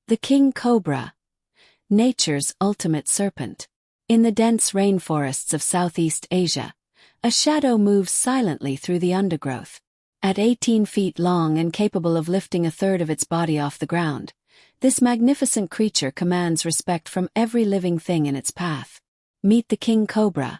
The king cobra, nature's ultimate serpent. In the dense rainforests of Southeast Asia, a shadow moves silently through the undergrowth. At 18 feet long and capable of lifting a third of its body off the ground, this magnificent creature commands respect from every living thing in its path. Meet the king cobra.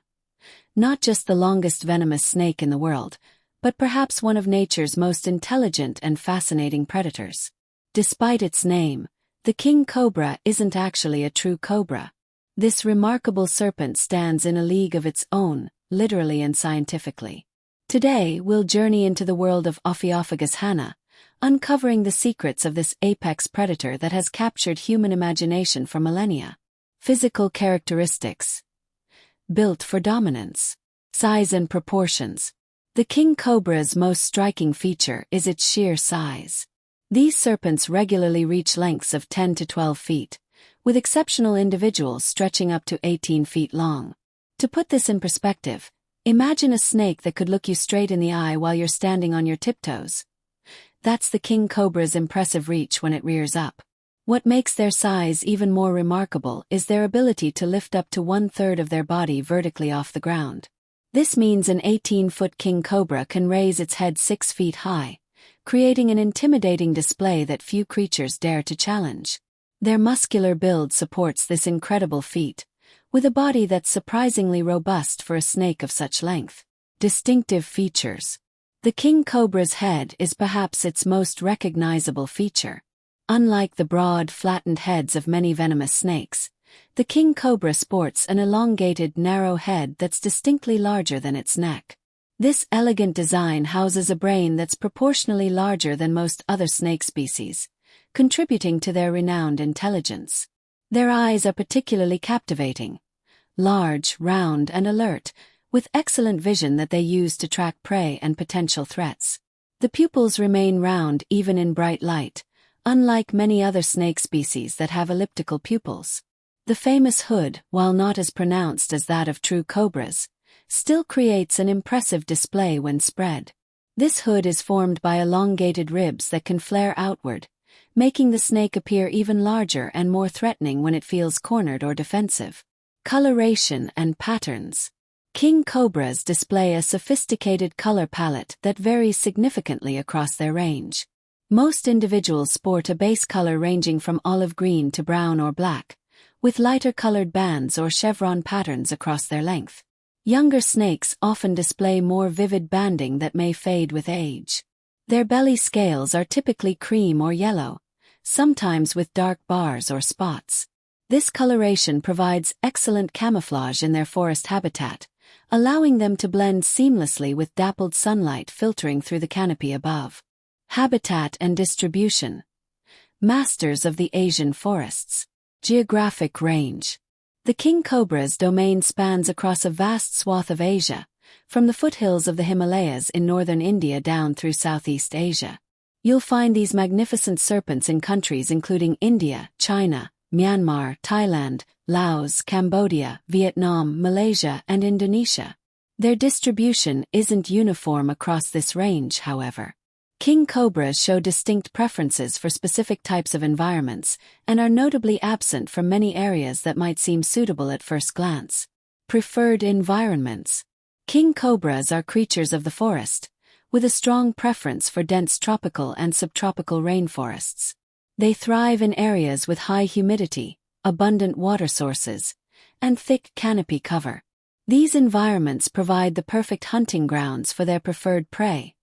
Not just the longest venomous snake in the world, but perhaps one of nature's most intelligent and fascinating predators. Despite its name, the king cobra isn't actually a true cobra. This remarkable serpent stands in a league of its own, literally and scientifically. Today, we'll journey into the world of Ophiophagus, uncovering the secrets of this apex predator that has captured human imagination for millennia. Physical characteristics. Built for dominance. Size and proportions. The king cobra's most striking feature is its sheer size. These serpents regularly reach lengths of 10 to 12 feet, with exceptional individuals stretching up to 18 feet long. To put this in perspective, imagine a snake that could look you straight in the eye while you're standing on your tiptoes. That's the king cobra's impressive reach when it rears up. What makes their size even more remarkable is their ability to lift up to 1/3 of their body vertically off the ground. This means an 18-foot king cobra can raise its head 6 feet high, creating an intimidating display that few creatures dare to challenge. Their muscular build supports this incredible feat, with a body that's surprisingly robust for a snake of such length. Distinctive features. The king cobra's head is perhaps its most recognizable feature. Unlike the broad, flattened heads of many venomous snakes, the king cobra sports an elongated, narrow head that's distinctly larger than its neck. This elegant design houses a brain that's proportionally larger than most other snake species, contributing to their renowned intelligence. Their eyes are particularly captivating. Large, round, and alert, with excellent vision that they use to track prey and potential threats. The pupils remain round even in bright light, unlike many other snake species that have elliptical pupils. The famous hood, while not as pronounced as that of true cobras, still creates an impressive display when spread. This hood is formed by elongated ribs that can flare outward, making the snake appear even larger and more threatening when it feels cornered or defensive. Coloration and patterns. King cobras display a sophisticated color palette that varies significantly across their range. Most individuals sport a base color ranging from olive green to brown or black, with lighter colored bands or chevron patterns across their length. Younger snakes often display more vivid banding that may fade with age. Their belly scales are typically cream or yellow, sometimes with dark bars or spots. This coloration provides excellent camouflage in their forest habitat, allowing them to blend seamlessly with dappled sunlight filtering through the canopy above. Habitat and distribution. Masters of the Asian forests. Geographic range. The king cobra's domain spans across a vast swath of Asia, from the foothills of the Himalayas in northern India down through Southeast Asia. You'll find these magnificent serpents in countries including India, China, Myanmar, Thailand, Laos, Cambodia, Vietnam, Malaysia, and Indonesia. Their distribution isn't uniform across this range, however. King cobras show distinct preferences for specific types of environments and are notably absent from many areas that might seem suitable at first glance. Preferred environments. King cobras are creatures of the forest, with a strong preference for dense tropical and subtropical rainforests. They thrive in areas with high humidity, abundant water sources, and thick canopy cover. These environments provide the perfect hunting grounds for their preferred prey,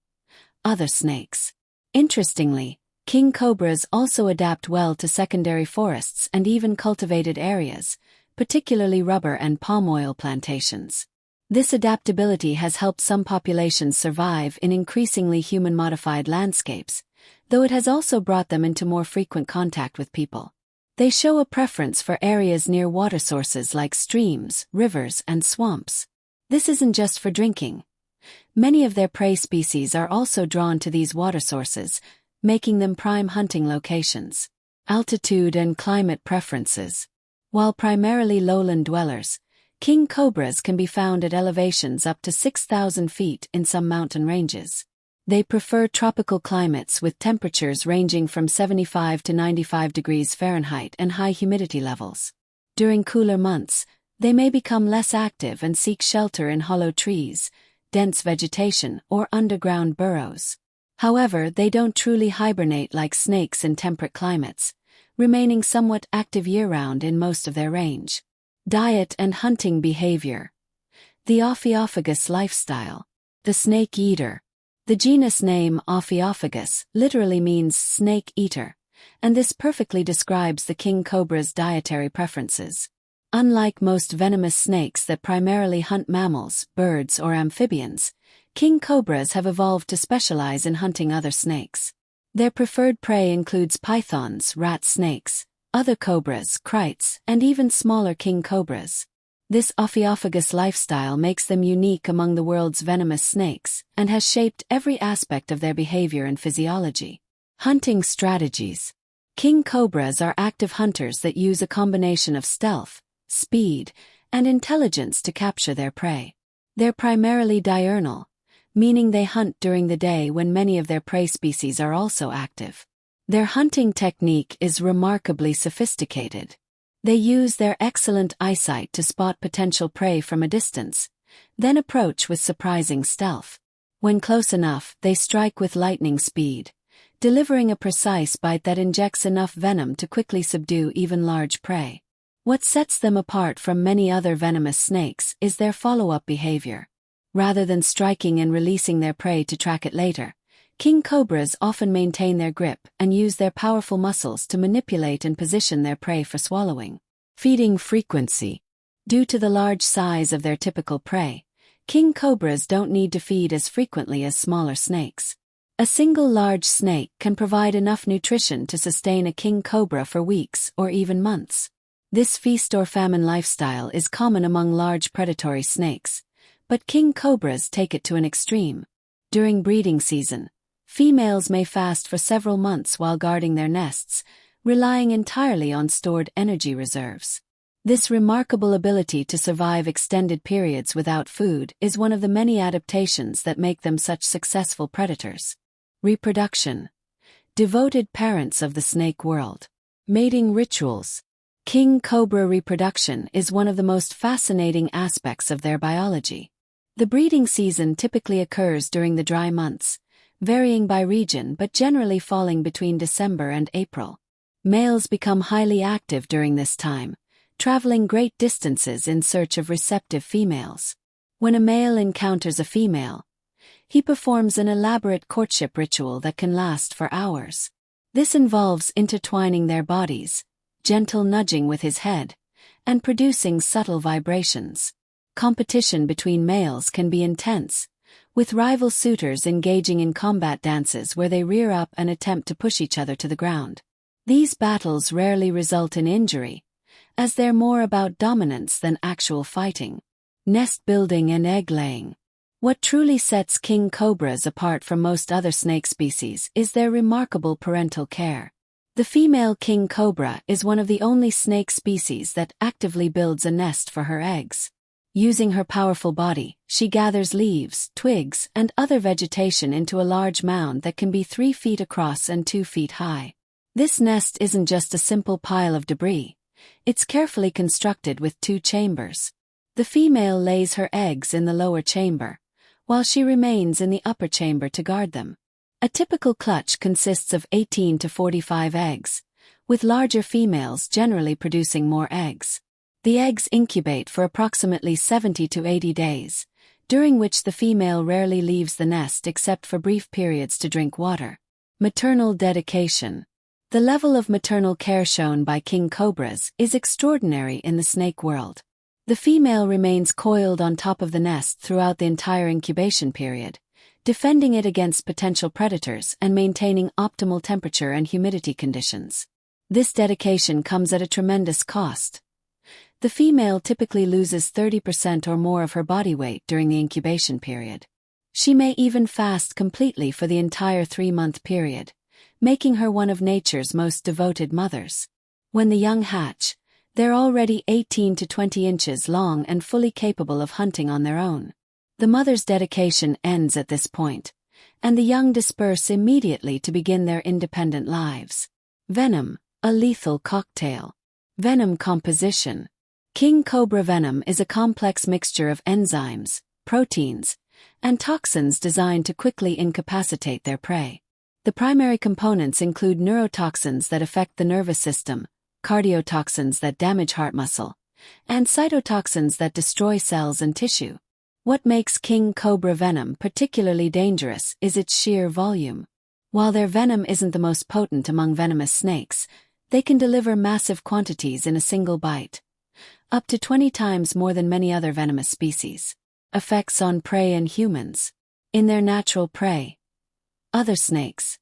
other snakes. Interestingly, king cobras also adapt well to secondary forests and even cultivated areas, particularly rubber and palm oil plantations. This adaptability has helped some populations survive in increasingly human-modified landscapes, though it has also brought them into more frequent contact with people. They show a preference for areas near water sources like streams, rivers, and swamps. This isn't just for drinking. Many of their prey species are also drawn to these water sources, making them prime hunting locations. Altitude and climate preferences. While primarily lowland dwellers, king cobras can be found at elevations up to 6,000 feet in some mountain ranges. They prefer tropical climates with temperatures ranging from 75 to 95 degrees Fahrenheit and high humidity levels. During cooler months, they may become less active and seek shelter in hollow trees, dense vegetation, or underground burrows. However, they don't truly hibernate like snakes in temperate climates, remaining somewhat active year-round in most of their range. Diet and hunting behavior. The Ophiophagus lifestyle. The snake eater. The genus name Ophiophagus literally means snake eater, and this perfectly describes the king cobra's dietary preferences. Unlike most venomous snakes that primarily hunt mammals, birds, or amphibians, king cobras have evolved to specialize in hunting other snakes. Their preferred prey includes pythons, rat snakes, other cobras, krites, and even smaller king cobras. This Ophiophagus lifestyle makes them unique among the world's venomous snakes and has shaped every aspect of their behavior and physiology. Hunting strategies. King cobras are active hunters that use a combination of stealth, speed, and intelligence to capture their prey. They're primarily diurnal, meaning they hunt during the day when many of their prey species are also active. Their hunting technique is remarkably sophisticated. They use their excellent eyesight to spot potential prey from a distance, then approach with surprising stealth. When close enough, they strike with lightning speed, delivering a precise bite that injects enough venom to quickly subdue even large prey. What sets them apart from many other venomous snakes is their follow-up behavior. Rather than striking and releasing their prey to track it later, king cobras often maintain their grip and use their powerful muscles to manipulate and position their prey for swallowing. Feeding frequency. Due to the large size of their typical prey, king cobras don't need to feed as frequently as smaller snakes. A single large snake can provide enough nutrition to sustain a king cobra for weeks or even months. This feast-or-famine lifestyle is common among large predatory snakes, but king cobras take it to an extreme. During breeding season, females may fast for several months while guarding their nests, relying entirely on stored energy reserves. This remarkable ability to survive extended periods without food is one of the many adaptations that make them such successful predators. Reproduction. Devoted parents of the snake world. Mating rituals. King cobra reproduction is one of the most fascinating aspects of their biology. The breeding season typically occurs during the dry months, varying by region but generally falling between December and April. Males become highly active during this time, traveling great distances in search of receptive females. When a male encounters a female, he performs an elaborate courtship ritual that can last for hours. This involves intertwining their bodies, gentle nudging with his head, and producing subtle vibrations. Competition between males can be intense, with rival suitors engaging in combat dances where they rear up and attempt to push each other to the ground. These battles rarely result in injury, as they're more about dominance than actual fighting. Nest building and egg laying. What truly sets king cobras apart from most other snake species is their remarkable parental care. The female king cobra is one of the only snake species that actively builds a nest for her eggs. Using her powerful body, she gathers leaves, twigs, and other vegetation into a large mound that can be 3 feet across and 2 feet high. This nest isn't just a simple pile of debris. It's carefully constructed with 2 chambers. The female lays her eggs in the lower chamber, while she remains in the upper chamber to guard them. A typical clutch consists of 18 to 45 eggs, with larger females generally producing more eggs. The eggs incubate for approximately 70 to 80 days, during which the female rarely leaves the nest except for brief periods to drink water. Maternal dedication. The level of maternal care shown by king cobras is extraordinary in the snake world. The female remains coiled on top of the nest throughout the entire incubation period, defending it against potential predators and maintaining optimal temperature and humidity conditions. This dedication comes at a tremendous cost. The female typically loses 30% or more of her body weight during the incubation period. She may even fast completely for the entire 3-month period, making her one of nature's most devoted mothers. When the young hatch, they're already 18 to 20 inches long and fully capable of hunting on their own. The mother's dedication ends at this point, and the young disperse immediately to begin their independent lives. Venom, a lethal cocktail. Venom composition. King cobra venom is a complex mixture of enzymes, proteins, and toxins designed to quickly incapacitate their prey. The primary components include neurotoxins that affect the nervous system, cardiotoxins that damage heart muscle, and cytotoxins that destroy cells and tissue. What makes king cobra venom particularly dangerous is its sheer volume. While their venom isn't the most potent among venomous snakes, they can deliver massive quantities in a single bite, up to 20 times more than many other venomous species. Effects on prey and humans. In their natural prey, other snakes,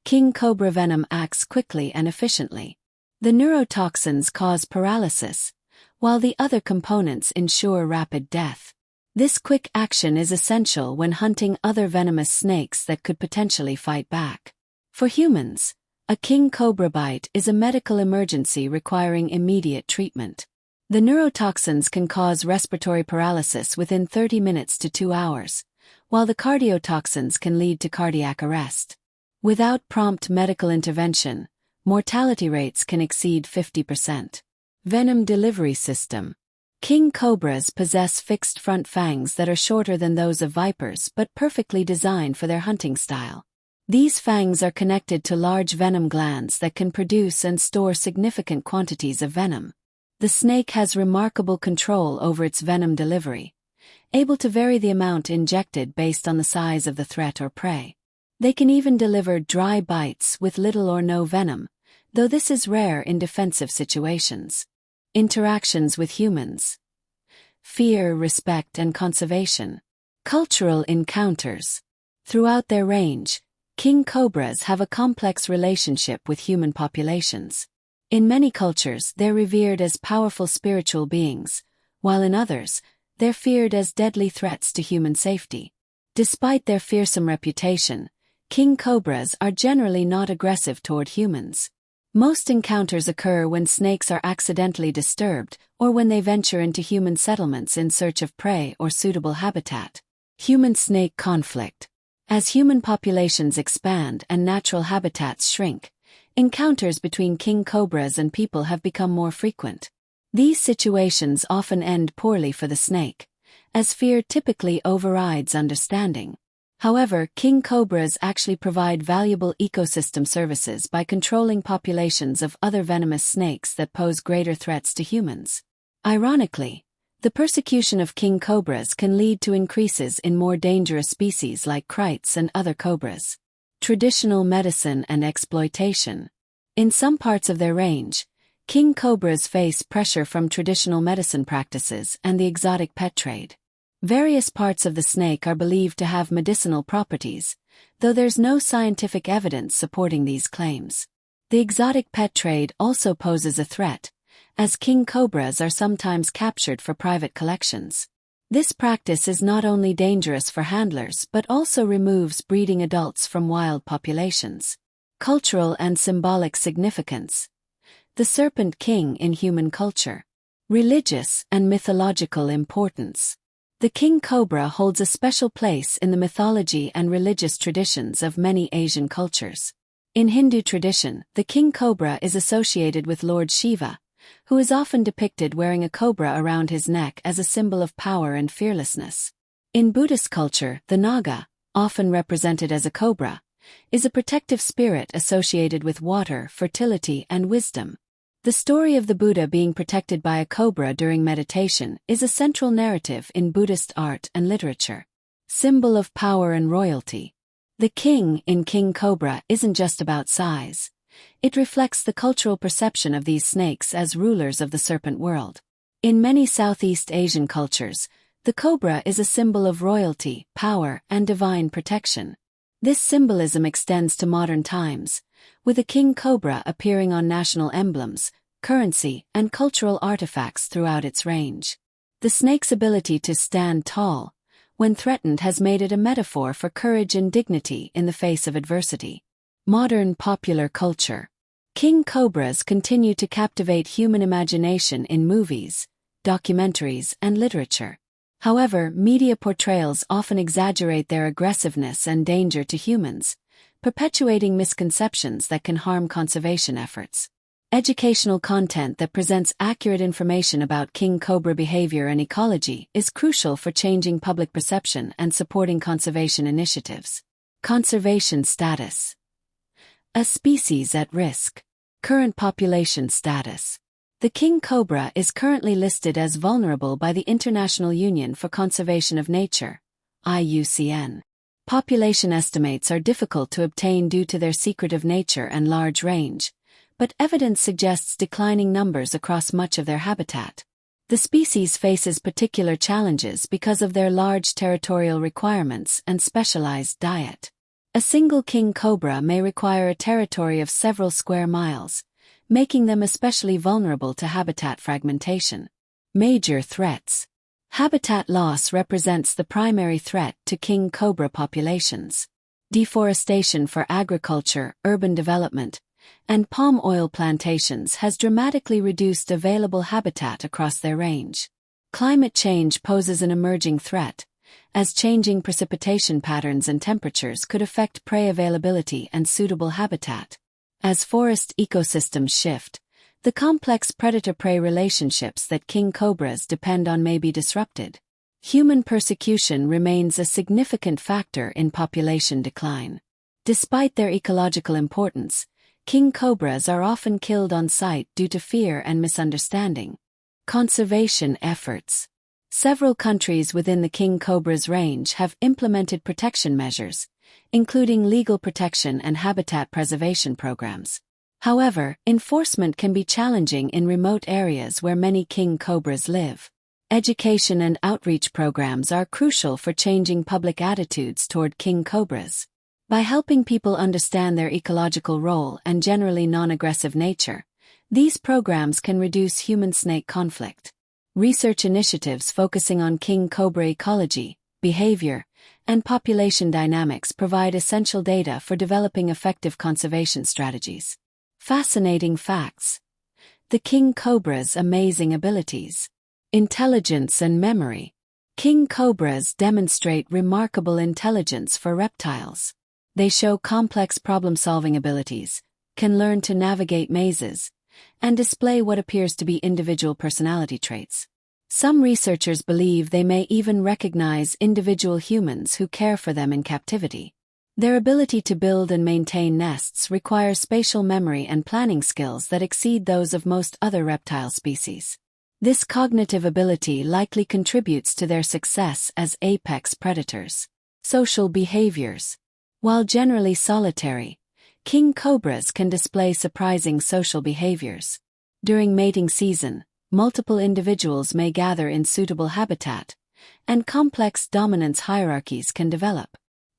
king cobra venom acts quickly and efficiently. The neurotoxins cause paralysis, while the other components ensure rapid death. This quick action is essential when hunting other venomous snakes that could potentially fight back. For humans, a king cobra bite is a medical emergency requiring immediate treatment. The neurotoxins can cause respiratory paralysis within 30 minutes to 2 hours, while the cardiotoxins can lead to cardiac arrest. Without prompt medical intervention, mortality rates can exceed 50%. Venom delivery system. King cobras possess fixed front fangs that are shorter than those of vipers but perfectly designed for their hunting style. These fangs are connected to large venom glands that can produce and store significant quantities of venom. The snake has remarkable control over its venom delivery, able to vary the amount injected based on the size of the threat or prey. They can even deliver dry bites with little or no venom, though this is rare in defensive situations. Interactions with humans. Fear, respect, and conservation. Cultural encounters. Throughout their range, king cobras have a complex relationship with human populations. In many cultures, they're revered as powerful spiritual beings, while in others, they're feared as deadly threats to human safety. Despite their fearsome reputation, king cobras are generally not aggressive toward humans. Most encounters occur when snakes are accidentally disturbed or when they venture into human settlements in search of prey or suitable habitat. Human-snake conflict. As human populations expand and natural habitats shrink, encounters between king cobras and people have become more frequent. These situations often end poorly for the snake, as fear typically overrides understanding. However, king cobras actually provide valuable ecosystem services by controlling populations of other venomous snakes that pose greater threats to humans. Ironically, the persecution of king cobras can lead to increases in more dangerous species like krites and other cobras. Traditional medicine and exploitation. In some parts of their range, king cobras face pressure from traditional medicine practices and the exotic pet trade. Various parts of the snake are believed to have medicinal properties, though there's no scientific evidence supporting these claims. The exotic pet trade also poses a threat, as king cobras are sometimes captured for private collections. This practice is not only dangerous for handlers but also removes breeding adults from wild populations. Cultural and symbolic significance. The serpent king in human culture. Religious and mythological importance. The king cobra holds a special place in the mythology and religious traditions of many Asian cultures. In Hindu tradition, the king cobra is associated with Lord Shiva, who is often depicted wearing a cobra around his neck as a symbol of power and fearlessness. In Buddhist culture, the naga, often represented as a cobra, is a protective spirit associated with water, fertility, and wisdom. The story of the Buddha being protected by a cobra during meditation is a central narrative in Buddhist art and literature. Symbol of power and royalty. The king in king cobra isn't just about size. It reflects the cultural perception of these snakes as rulers of the serpent world. In many Southeast Asian cultures, the cobra is a symbol of royalty, power, and divine protection. This symbolism extends to modern times, with a king cobra appearing on national emblems, currency, and cultural artifacts throughout its range. The snake's ability to stand tall, when threatened, has made it a metaphor for courage and dignity in the face of adversity. Modern popular culture. King cobras continue to captivate human imagination in movies, documentaries, and literature. However, media portrayals often exaggerate their aggressiveness and danger to humans, perpetuating misconceptions that can harm conservation efforts. Educational content that presents accurate information about king cobra behavior and ecology is crucial for changing public perception and supporting conservation initiatives. Conservation status. A species at risk. Current population status. The king cobra is currently listed as vulnerable by the International Union for Conservation of Nature, IUCN. Population estimates are difficult to obtain due to their secretive nature and large range, but evidence suggests declining numbers across much of their habitat. The species faces particular challenges because of their large territorial requirements and specialized diet. A single king cobra may require a territory of several square miles, making them especially vulnerable to habitat fragmentation. Major threats. Habitat loss represents the primary threat to king cobra populations. Deforestation for agriculture, urban development, and palm oil plantations has dramatically reduced available habitat across their range. Climate change poses an emerging threat, as changing precipitation patterns and temperatures could affect prey availability and suitable habitat. As forest ecosystems shift, the complex predator-prey relationships that king cobras depend on may be disrupted. Human persecution remains a significant factor in population decline. Despite their ecological importance, king cobras are often killed on sight due to fear and misunderstanding. Conservation efforts. Several countries within the king cobra's range have implemented protection measures, including legal protection and habitat preservation programs. However, enforcement can be challenging in remote areas where many king cobras live. Education and outreach programs are crucial for changing public attitudes toward king cobras. By helping people understand their ecological role and generally non-aggressive nature, these programs can reduce human-snake conflict. Research initiatives focusing on king cobra ecology, behavior, and population dynamics provide essential data for developing effective conservation strategies. Fascinating facts. The king cobra's amazing abilities. Intelligence and memory. King cobras demonstrate remarkable intelligence for reptiles. They show complex problem-solving abilities, can learn to navigate mazes, and display what appears to be individual personality traits. Some researchers believe they may even recognize individual humans who care for them in captivity. Their ability to build and maintain nests requires spatial memory and planning skills that exceed those of most other reptile species. This cognitive ability likely contributes to their success as apex predators. Social behaviors. While generally solitary, king cobras can display surprising social behaviors. During mating season, multiple individuals may gather in suitable habitat, and complex dominance hierarchies can develop.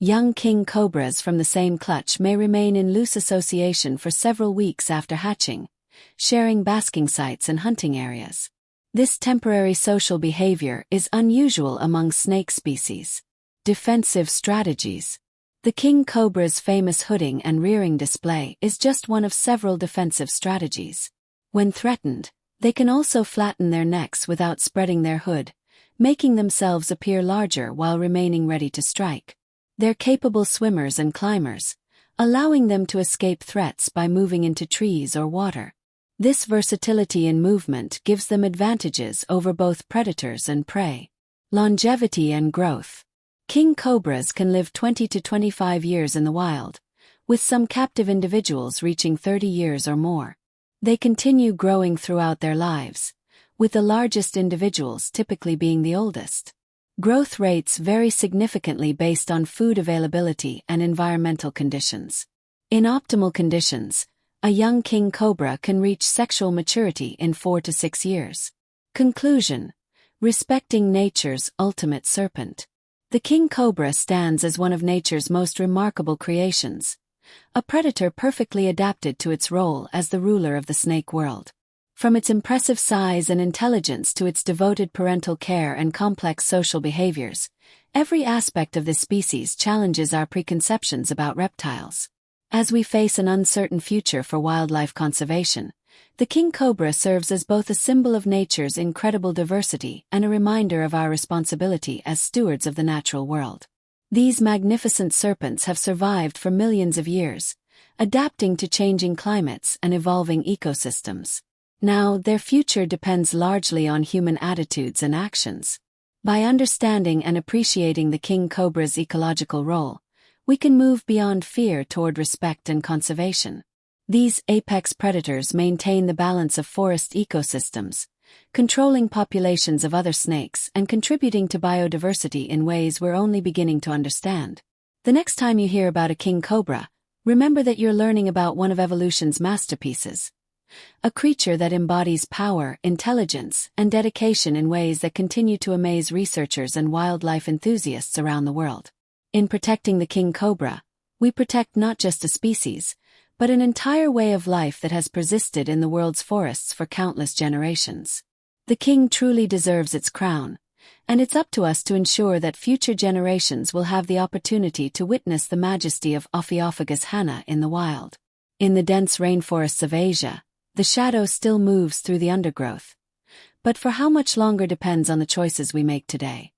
Young king cobras from the same clutch may remain in loose association for several weeks after hatching, sharing basking sites and hunting areas. This temporary social behavior is unusual among snake species. Defensive strategies. The king cobra's famous hooding and rearing display is just one of several defensive strategies. When threatened, they can also flatten their necks without spreading their hood, making themselves appear larger while remaining ready to strike. They're capable swimmers and climbers, allowing them to escape threats by moving into trees or water. This versatility in movement gives them advantages over both predators and prey. Longevity and growth. King cobras can live 20 to 25 years in the wild, with some captive individuals reaching 30 years or more. They continue growing throughout their lives, with the largest individuals typically being the oldest. Growth rates vary significantly based on food availability and environmental conditions. In optimal conditions, a young king cobra can reach sexual maturity in 4 to 6 years. Conclusion. Respecting nature's ultimate serpent. The king cobra stands as one of nature's most remarkable creations, a predator perfectly adapted to its role as the ruler of the snake world. From its impressive size and intelligence to its devoted parental care and complex social behaviors, every aspect of this species challenges our preconceptions about reptiles. As we face an uncertain future for wildlife conservation, The king cobra serves as both a symbol of nature's incredible diversity and a reminder of our responsibility as stewards of the natural world. These magnificent serpents have survived for millions of years, adapting to changing climates and evolving ecosystems. Now, their future depends largely on human attitudes and actions. By understanding and appreciating the king cobra's ecological role, we can move beyond fear toward respect and conservation. These apex predators maintain the balance of forest ecosystems, controlling populations of other snakes and contributing to biodiversity in ways we're only beginning to understand. The next time you hear about a king cobra, remember that you're learning about one of evolution's masterpieces. A creature that embodies power, intelligence, and dedication in ways that continue to amaze researchers and wildlife enthusiasts around the world. In protecting the king cobra, we protect not just a species, but an entire way of life that has persisted in the world's forests for countless generations. The king truly deserves its crown, and it's up to us to ensure that future generations will have the opportunity to witness the majesty of Ophiophagus hana in the wild. In the dense rainforests of Asia, the shadow still moves through the undergrowth. But for how much longer depends on the choices we make today.